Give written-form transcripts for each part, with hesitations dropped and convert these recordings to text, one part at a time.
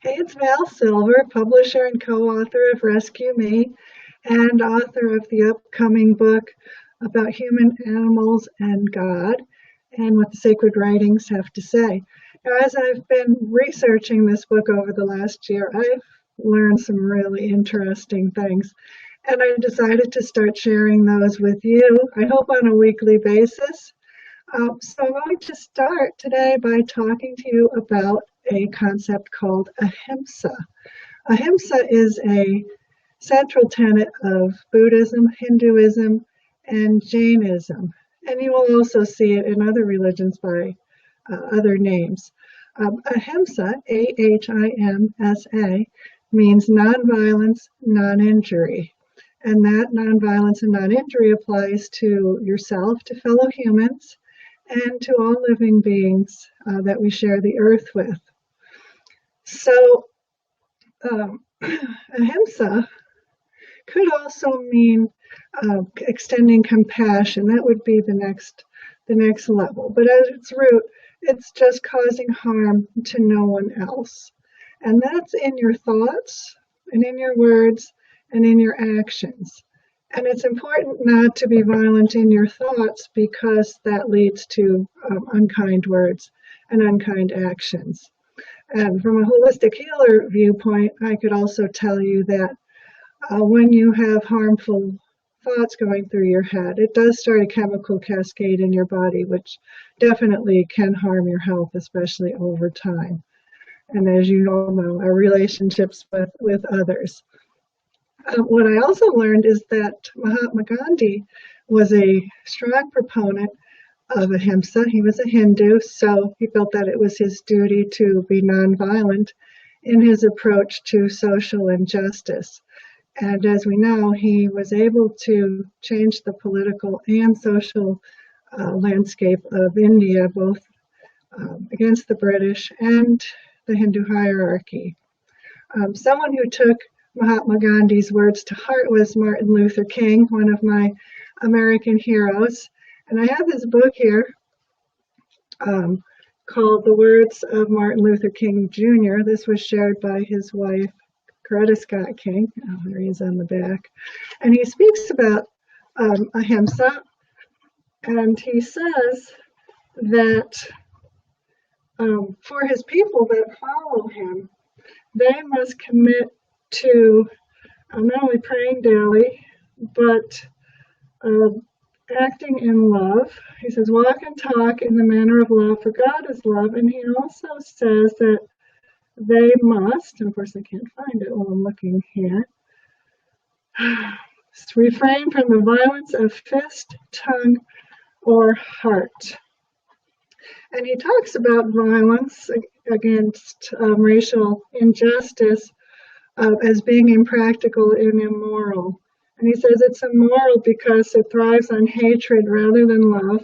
Hey, it's Val Silver, publisher and co-author of Rescue Me and author of the upcoming book about human, animals, and God and what the sacred writings have to say. Now, as I've been researching this book over the last year, I've learned some really interesting things, and I decided to start sharing those with you, I hope on a weekly basis. So I'm going to start today by talking to you about a concept called Ahimsa. Ahimsa is a central tenet of Buddhism, Hinduism, and Jainism. And you will also see it in other religions by other names. Ahimsa, Ahimsa, means nonviolence, non-injury. And that nonviolence and non-injury applies to yourself, to fellow humans, and to all living beings that we share the earth with. So, ahimsa could also mean extending compassion. That would be the next level. But at its root, it's just causing harm to no one else. And that's in your thoughts, and in your words, and in your actions. And it's important not to be violent in your thoughts because that leads to unkind words and unkind actions. And from a holistic healer viewpoint, I could also tell you that when you have harmful thoughts going through your head, it does start a chemical cascade in your body, which definitely can harm your health, especially over time. And as you all know, our relationships with others. What I also learned is that Mahatma Gandhi was a strong proponent of ahimsa. He was a Hindu, so he felt that it was his duty to be nonviolent in his approach to social injustice. And as we know, he was able to change the political and social landscape of India, both against the British and the Hindu hierarchy. Someone who took Mahatma Gandhi's words to heart was Martin Luther King, one of my American heroes. And I have his book here called The Words of Martin Luther King Jr. This was shared by his wife, Coretta Scott King. Oh, there he is on the back. And he speaks about ahimsa, and he says that for his people that follow him, they must commit to not only praying daily, but acting in love. He says, walk and talk in the manner of love, for God is love. And he also says that they must, and of course I can't find it while I'm looking here, refrain from the violence of fist, tongue, or heart. And he talks about violence against racial injustice as being impractical and immoral. And he says it's immoral because it thrives on hatred rather than love,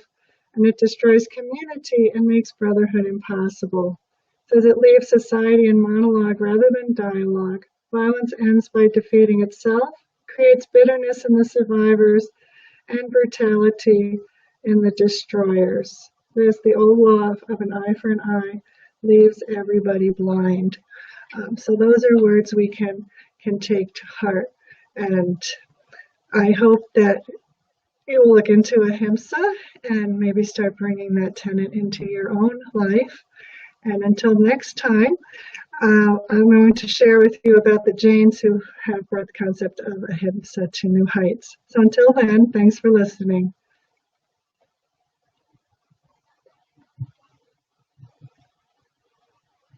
and it destroys community and makes brotherhood impossible. It says it leaves society in monologue rather than dialogue. Violence ends by defeating itself, creates bitterness in the survivors, and brutality in the destroyers. There's the old law of an eye for an eye leaves everybody blind. So those are words we can take to heart. And I hope that you will look into ahimsa and maybe start bringing that tenet into your own life. And until next time, I'm going to share with you about the Jains who have brought the concept of ahimsa to new heights. So until then, thanks for listening.